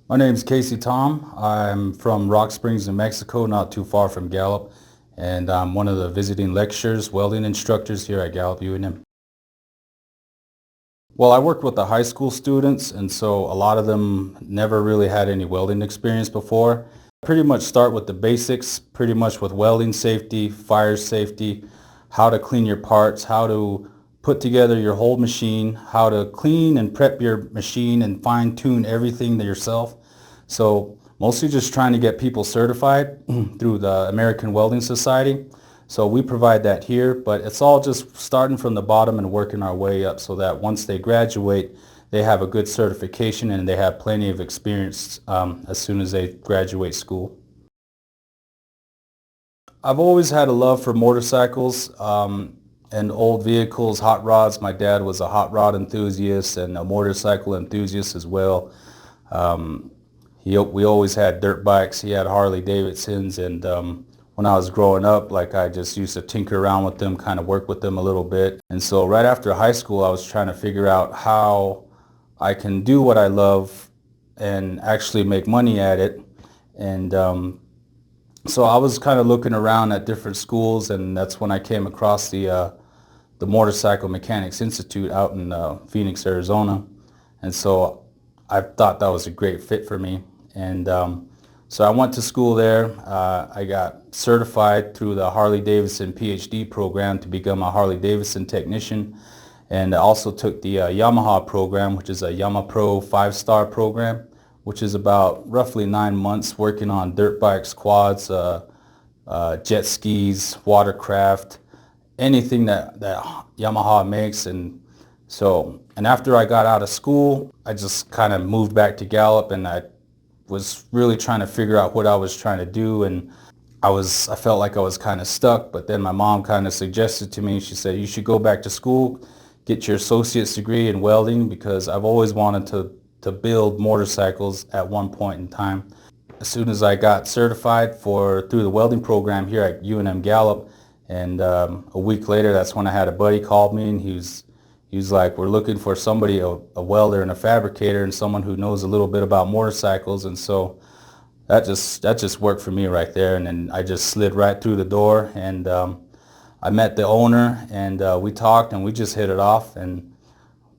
My name's Casey Tom. I'm from Rock Springs, New Mexico, not too far from Gallup, and I'm one of the visiting lecturers, welding instructors here at Gallup UNM. Well, I worked with the high school students, and so a lot of them never really had any welding experience before. Pretty much start with the basics, pretty much with welding safety, fire safety, how to clean your parts, how to put together your whole machine, how to clean and prep your machine and fine tune everything yourself. So mostly just trying to get people certified through the American Welding Society. So we provide that here, but it's all just starting from the bottom and working our way up so that once they graduate, they have a good certification and they have plenty of experience as soon as they graduate school. I've always had a love for motorcycles and old vehicles, hot rods. My dad was a hot rod enthusiast and a motorcycle enthusiast as well. Um, we always had dirt bikes. He had Harley Davidsons, and when I was growing up, like I just used to tinker around with them, kind of work with them a little bit. And so right after high school, I was trying to figure out how I can do what I love and actually make money at it. And so I was kind of looking around at different schools, and that's when I came across the Motorcycle Mechanics Institute out in Phoenix, Arizona. And so I thought that was a great fit for me. And so I went to school there. I got certified through the Harley Davidson PhD program to become a Harley Davidson technician. And I also took the Yamaha program, which is a YamaPro 5-star program, which is about roughly 9 months working on dirt bikes, quads, jet skis, watercraft, anything that Yamaha makes. And after I got out of school, I just kind of moved back to Gallup, and I was really trying to figure out what I was trying to do. And I felt like I was kind of stuck, but then my mom kind of suggested to me, she said, you should go back to school, get your associate's degree in welding, because I've always wanted to build motorcycles at one point in time. As soon as I got certified through the welding program here at UNM Gallup, and a week later, that's when I had a buddy call me, and he was like, we're looking for somebody, a welder and a fabricator, and someone who knows a little bit about motorcycles. And so that just worked for me right there. And then I just slid right through the door, and I met the owner, and we talked, and we just hit it off. And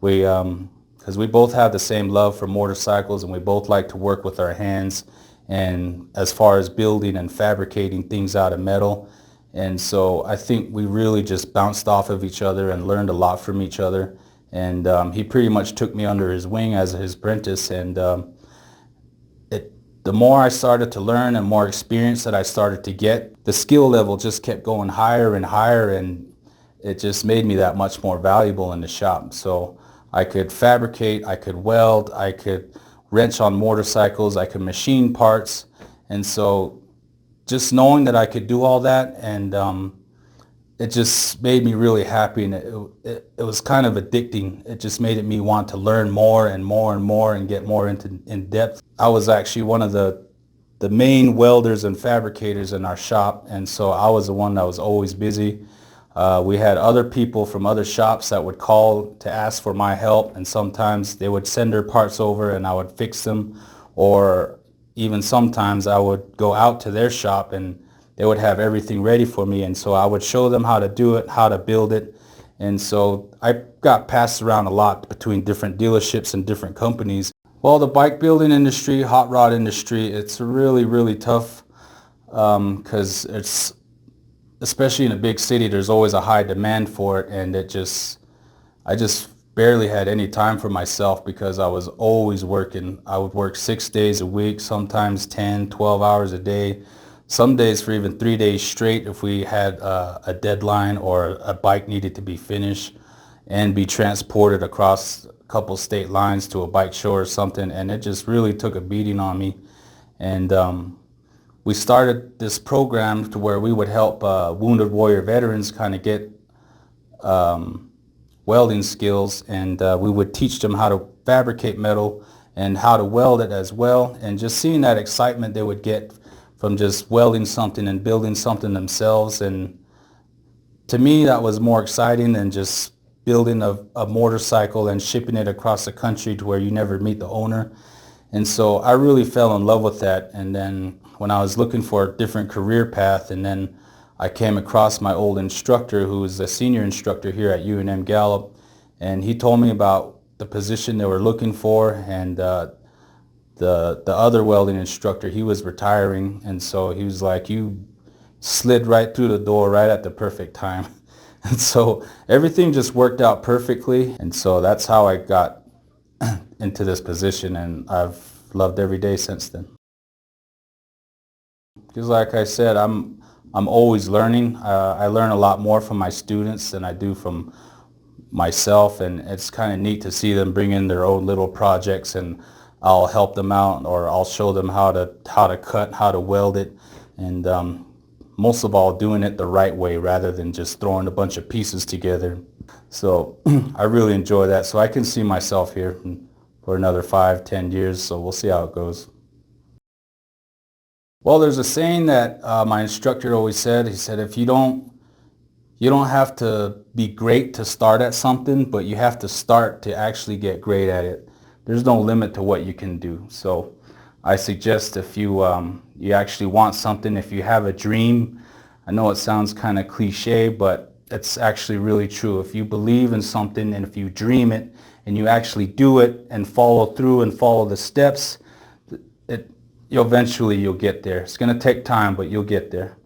because we both have the same love for motorcycles, and we both like to work with our hands, and as far as building and fabricating things out of metal. And so I think we really just bounced off of each other and learned a lot from each other. And he pretty much took me under his wing as his apprentice. And the more I started to learn and more experience that I started to get, the skill level just kept going higher and higher, and it just made me that much more valuable in the shop. So I could fabricate, I could weld, I could wrench on motorcycles, I could machine parts. And so just knowing that I could do all that, and it just made me really happy, and it was kind of addicting. It just made me want to learn more and more and more and get more in depth. I was actually one of the main welders and fabricators in our shop, and so I was the one that was always busy. We had other people from other shops that would call to ask for my help, and sometimes they would send their parts over and I would fix them, or even sometimes I would go out to their shop and they would have everything ready for me, and so I would show them how to do it, how to build it. And so I got passed around a lot between different dealerships and different companies. Well, the bike building industry, hot rod industry, it's really, really tough because it's, especially in a big city, there's always a high demand for it, and I just barely had any time for myself because I was always working. I would work 6 days a week, sometimes 10, 12 hours a day, some days for even 3 days straight if we had a deadline or a bike needed to be finished and be transported across a couple state lines to a bike show or something. And it just really took a beating on me. And we started this program to where we would help wounded warrior veterans kind of get welding skills, and we would teach them how to fabricate metal and how to weld it as well. And just seeing that excitement they would get from just welding something and building something themselves, and to me that was more exciting than just building a motorcycle and shipping it across the country to where you never meet the owner. And so I really fell in love with that. And then when I was looking for a different career path, and then I came across my old instructor who was a senior instructor here at UNM Gallup, and he told me about the position they were looking for, and the other welding instructor, he was retiring, and so he was like, you slid right through the door right at the perfect time. And so everything just worked out perfectly, and so that's how I got into this position, and I've loved every day since then. Because like I said, I'm always learning. I learn a lot more from my students than I do from myself, and it's kind of neat to see them bring in their own little projects, and I'll help them out, or I'll show them how to cut, how to weld it, and most of all doing it the right way rather than just throwing a bunch of pieces together. So I really enjoy that. So I can see myself here for another 5-10 years, so we'll see how it goes. Well, there's a saying that my instructor always said. He said, if you don't have to be great to start at something, but you have to start to actually get great at it. There's no limit to what you can do. So I suggest if you actually want something, if you have a dream, I know it sounds kind of cliche, but it's actually really true. If you believe in something, and if you dream it and you actually do it and follow through and follow the steps, eventually you'll get there. It's going to take time, but you'll get there.